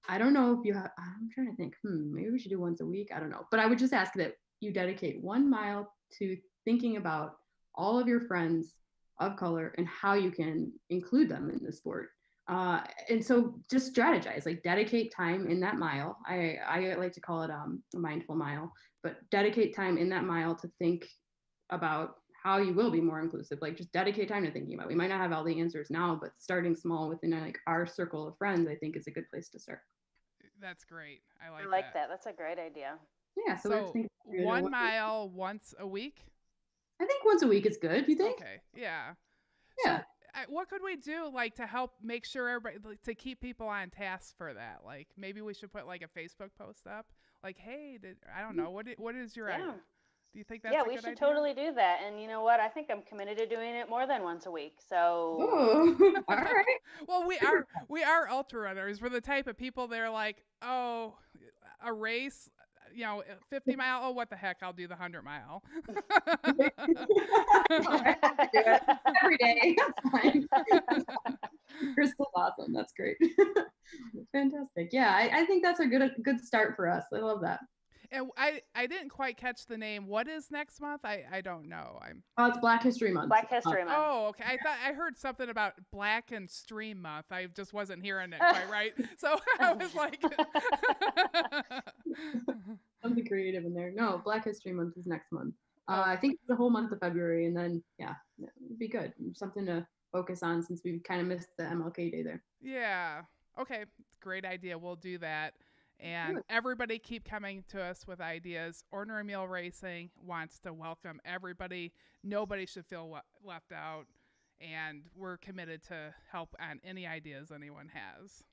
I don't know if you have, I'm trying to think, maybe we should do once a week. I don't know. But I would just ask that you dedicate 1 mile to thinking about all of your friends of color and how you can include them in the sport. And so just strategize, like dedicate time in that mile. I like to call it a mindful mile, but dedicate time in that mile to think about how you will be more inclusive. Like just dedicate time to thinking about. We might not have all the answers now, but starting small within like our circle of friends, I think is a good place to start. That's great. I I like like that. that. That's a great idea. Yeah, so, we're thinking 1 mile once a week? I think once a week is good. You think? Okay. Yeah. Yeah. So what could we do like to help make sure everybody like, to keep people on task for that? Like maybe we should put like a Facebook post up like, hey, I don't know, what is your idea? Do you think that's a good idea? Yeah, we should totally do that. And you know what? I think I'm committed to doing it more than once a week. So Oh, all right. Well, we are ultra runners. We're the type of people that are like, oh, a race, 50 mile. Oh, what the heck? I'll do the 100-mile. Every day. That's fine. Crystal's awesome. That's great. Fantastic. Yeah, I think that's a good start for us. I love that. And I didn't quite catch the name. What is next month? I don't know. It's Black History Month. Black History Month. Oh, okay. I heard something about Black and Stream Month. I just wasn't hearing it quite right. So I was like something creative in there. No, Black History Month is next month. I think it's the whole month of February, and then it'd be good. Something to focus on since we kind of missed the MLK Day there. Yeah. Okay. Great idea. We'll do that. And everybody keep coming to us with ideas. Ornery Mule Racing wants to welcome everybody. Nobody should feel left out. And we're committed to help on any ideas anyone has.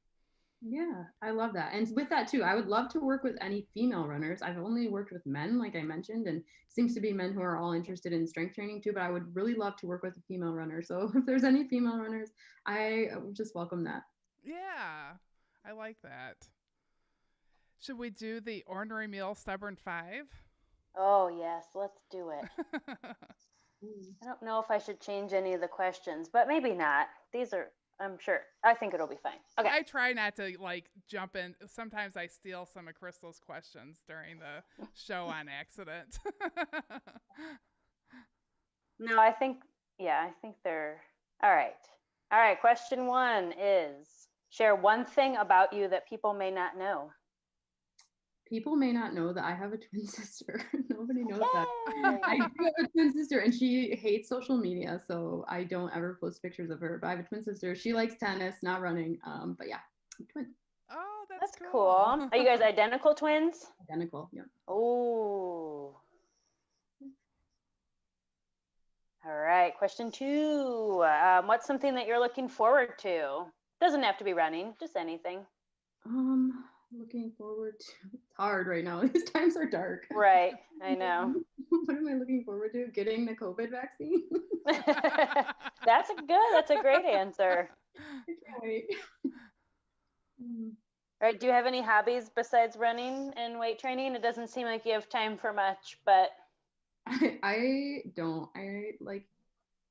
Yeah, I love that. And with that too, I would love to work with any female runners. I've only worked with men, like I mentioned, and seems to be men who are all interested in strength training too, but I would really love to work with a female runner. So if there's any female runners, I just welcome that. Yeah, I like that. Should we do the Ornery Mule Stubborn 5? Oh, yes. Let's do it. I don't know if I should change any of the questions, but maybe not. These are, I'm sure. I think it'll be fine. Okay. I try not to jump in. Sometimes I steal some of Crystal's questions during the show on accident. No, I think they're all right. All right. Question 1 is share one thing about you that people may not know. People may not know that I have a twin sister. Nobody knows that. I do have a twin sister, and she hates social media, so I don't ever post pictures of her. But I have a twin sister. She likes tennis, not running. But yeah, I'm twin. Oh, that's cool. Are you guys identical twins? Identical, yeah. Oh. All right. Question 2. What's something that you're looking forward to? Doesn't have to be running, just anything. Looking forward to, it's hard right now. These times are dark. Right, I know. What am I looking forward to? Getting the COVID vaccine. That's a great answer. I can't wait. All right, do you have any hobbies besides running and weight training? It doesn't seem like you have time for much, but I don't. I like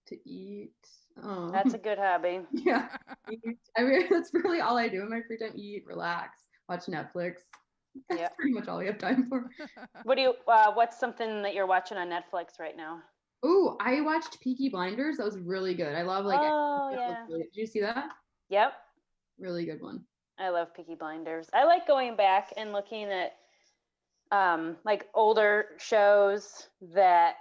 to eat. That's a good hobby. Yeah. I mean, that's really all I do in my free time. Eat, relax, watch Netflix. That's pretty much all we have time for. What's something that you're watching on Netflix right now? Oh, I watched Peaky Blinders. That was really good. I love Did you see that? Yep. Really good one. I love Peaky Blinders. I like going back and looking at older shows that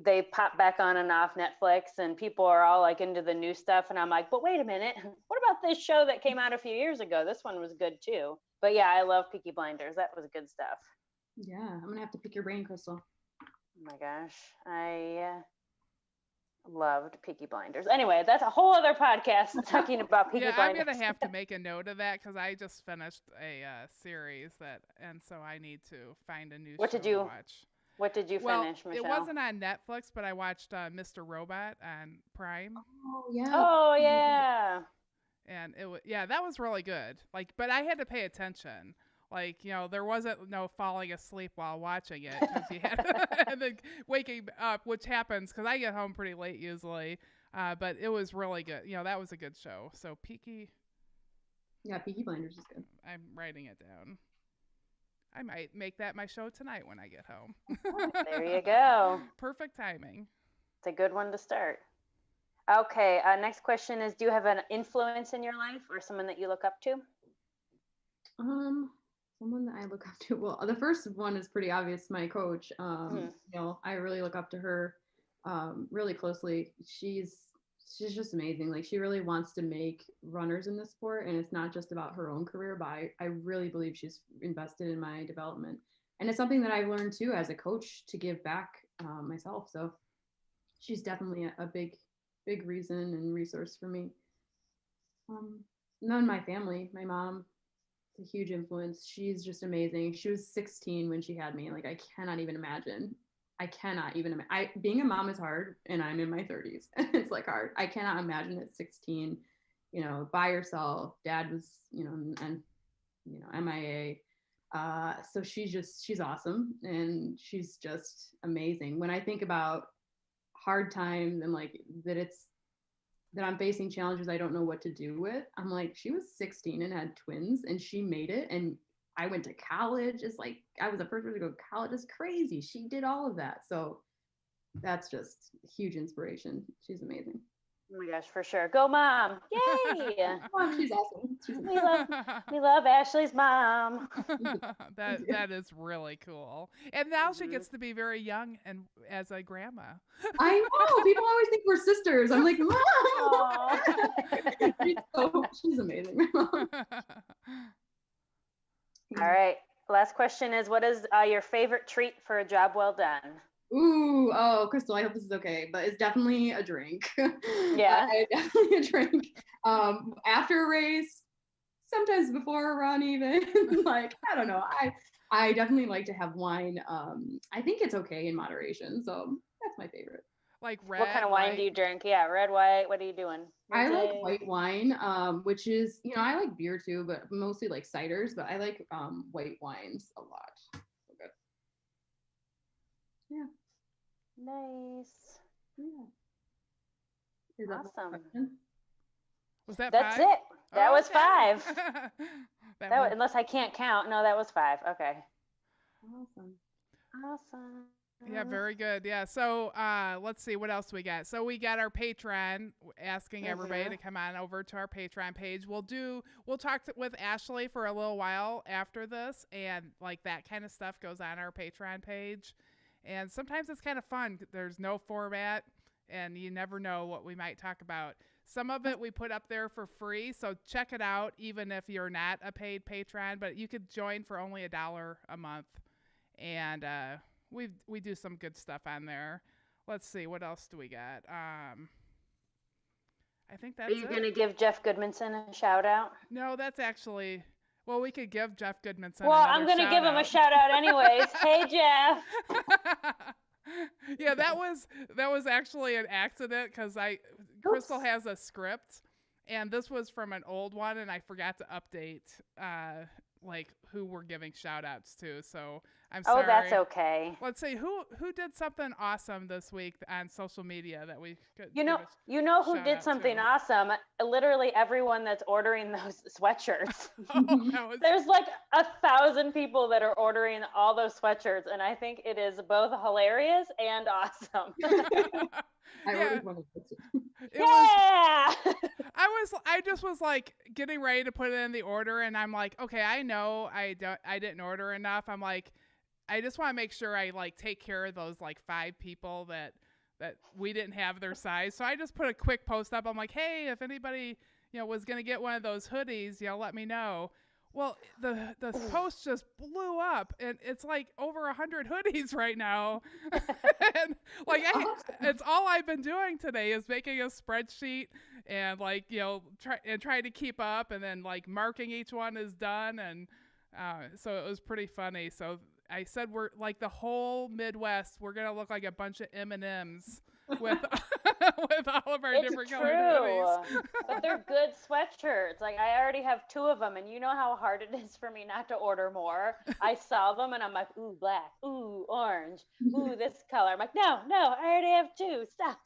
they pop back on and off Netflix, and people are all into the new stuff, and I'm like, but wait a minute, what about this show that came out a few years ago? This one was good too. But yeah, I love Peaky Blinders. That was good stuff. Yeah, I'm gonna have to pick your brain, Crystal. Oh my gosh, I loved Peaky Blinders. Anyway, that's a whole other podcast talking about Peaky Blinders. I'm gonna have to make a note of that because I just finished a series and so I need to find a new show to watch. What did you finish, Michelle? It wasn't on Netflix, but I watched Mr. Robot on Prime. Oh yeah. Oh yeah. And that was really good. But I had to pay attention. There wasn't no falling asleep while watching it because you had and then waking up, which happens because I get home pretty late usually. But it was really good. That was a good show. So Peaky. Yeah, Peaky Blinders is good. I'm writing it down. I might make that my show tonight when I get home. There you go. Perfect timing. It's a good one to start. Okay, next question is, do you have an influence in your life or someone that you look up to? Someone that I look up to. Well, the first one is pretty obvious. My coach. You know, I really look up to her really closely. She's just amazing. Like, she really wants to make runners in the sport, and it's not just about her own career, but I really believe she's invested in my development, and it's something that I've learned too as a coach to give back myself. So she's definitely a big reason and resource for me. And then my family, my mom, a huge influence. She's just amazing. She was 16 when she had me. Like, I cannot even imagine. Being a mom is hard, and I'm in my 30s. It's like hard. I cannot imagine at 16, you know, by yourself. Dad was, MIA. So she's awesome, and she's just amazing. When I think about hard times and like that I'm facing challenges I don't know what to do with, I'm like, she was 16 and had twins, and she made it. And I went to college. It's like, I was the first person to go to college. It's crazy. She did all of that. So that's just a huge inspiration. She's amazing. Oh my gosh, for sure. Go mom. Yay. Oh, she's awesome. We love Ashley's mom. That is really cool. And now she gets to be very young and as a grandma. I know. People always think we're sisters. I'm like, Mom. She's amazing. All right. Last question is, what is your favorite treat for a job well done? Ooh, oh, Crystal, I hope this is okay, but it's definitely a drink. Yeah. Definitely a drink. After a race, sometimes before a run even. Like, I don't know. I definitely like to have wine. I think it's okay in moderation, so that's my favorite. Like red, what kind of wine white? do you drink? Yeah, red, white. What are you doing? I like white wine, which is, I like beer too, but mostly like ciders, but I like white wines a lot. So good. Yeah. Nice. Yeah. Is that awesome. Was that That's 5? it. That was okay. 5. Unless I can't count. No, that was 5. Okay. Awesome. Yeah, very good. Yeah. So let's see, what else we got? So we got our Patreon, asking everybody to come on over to our Patreon page. We'll talk with Ashley for a little while after this, and like that kind of stuff goes on our Patreon page. And sometimes it's kind of fun. There's no format, and you never know what we might talk about. Some of it we put up there for free, so check it out, even if you're not a paid patron. But you could join for only $1 a month, and we do some good stuff on there. Let's see, what else do we got? I think that's it. Are you going to give Jeff Goodmanson a shout out? No, that's actually... Well, we could give Jeff Goodmanson Well, I'm going to give him a shout out anyways. Hey, Jeff. Yeah, that was actually an accident because Crystal has a script, and this was from an old one, and I forgot to update like who we're giving shout outs to. So I'm sorry. Oh, that's okay. Let's see who did something awesome this week on social media that we could. You know who did something awesome? Literally everyone that's ordering those sweatshirts. There's like 1,000 people that are ordering all those sweatshirts, and I think it is both hilarious and awesome. I just was like getting ready to put it in the order, and I'm like, okay, I know I didn't order enough. I'm like, I just want to make sure I like take care of those like 5 people that we didn't have their size. So I just put a quick post up. I'm like, hey, if anybody was gonna get one of those hoodies, let me know. Well, the post just blew up, and it's like over 100 hoodies right now. And like it's all I've been doing today is making a spreadsheet and like trying to keep up, and then like marking each one is done, and so it was pretty funny. So I said we're like the whole Midwest, we're gonna look like a bunch of M&Ms with with all of our different colored hoodies. But they're good sweatshirts. Like, I already have 2 of them, and you know how hard it is for me not to order more. I saw them and I'm like, ooh, black, ooh, orange, ooh, this color. I'm like, no, I already have 2. Stop.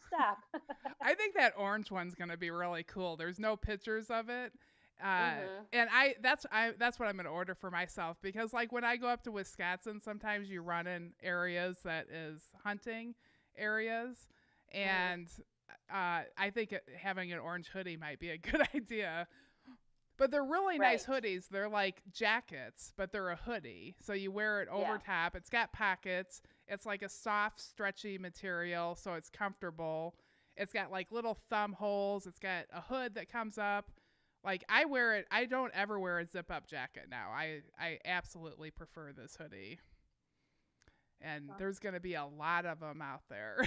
I think that orange one's gonna be really cool. There's no pictures of it, And that's what I'm gonna order for myself, because like when I go up to Wisconsin, sometimes you run in areas that is hunting areas, and I think having an orange hoodie might be a good idea. But they're really nice hoodies. They're like jackets, but they're a hoodie. So you wear it over top. It's got pockets. It's like a soft, stretchy material, so it's comfortable. It's got like little thumb holes. It's got a hood that comes up. Like I wear it. I don't ever wear a zip-up jacket now. I absolutely prefer this hoodie. And there's going to be a lot of them out there.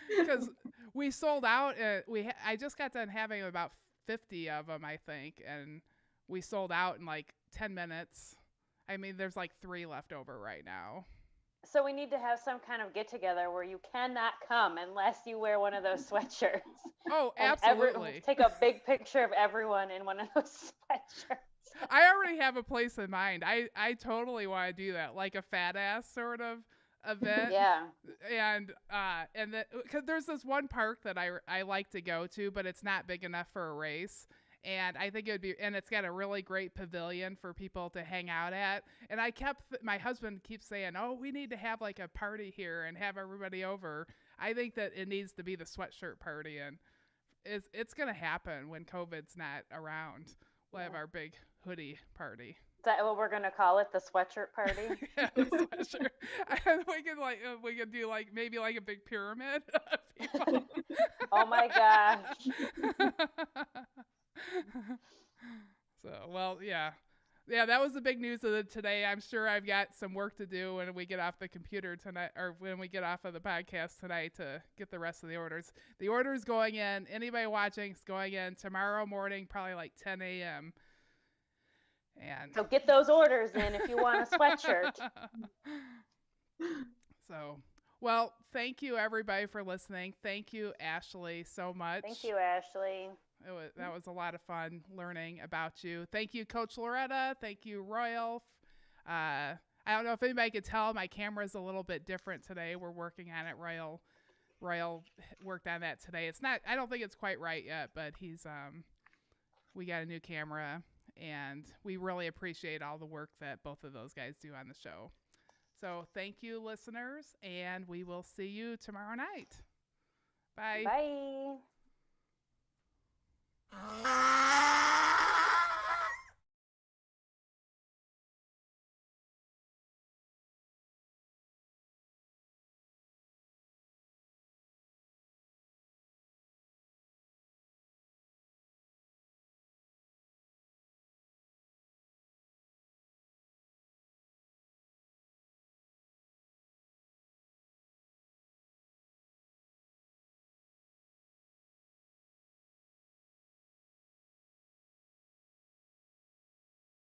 Because we sold out. I just got done having about 50 of them, I think, and we sold out in like 10 minutes. I mean, there's like 3 left over right now. So we need to have some kind of get together where you cannot come unless you wear one of those sweatshirts. Oh, absolutely. Take a big picture of everyone in one of those sweatshirts. I already have a place in mind. I totally want to do that, like a fat ass sort of event. Yeah. And because there's this one park that I like to go to, but it's not big enough for a race. And I think it would be, and it's got a really great pavilion for people to hang out at. And my husband keeps saying, oh, we need to have like a party here and have everybody over. I think that it needs to be the sweatshirt party, and it's going to happen when COVID's not around. We'll have our big hoodie party. Is that what we're going to call it? The sweatshirt party? Yeah, the sweatshirt. And we could do like maybe like a big pyramid of people. Oh my gosh. So, well, yeah, that was the big news of today. I'm sure I've got some work to do when we get off the computer tonight, or when we get off of the podcast tonight, to get the rest of the orders. The order's going in. Anybody watching is going in tomorrow morning, probably like 10 a.m. And so get those orders in if you want a sweatshirt. So, well, thank you everybody for listening. Thank you, Ashley, so much. Thank you, Ashley. That was a lot of fun learning about you. Thank you, Coach Loretta. Thank you, Royal. I don't know if anybody could tell, my camera's a little bit different today. We're working on it. Royal worked on that today. It's not, I don't think it's quite right yet, but we got a new camera, and we really appreciate all the work that both of those guys do on the show. So thank you, listeners, and we will see you tomorrow night. Bye. Bye.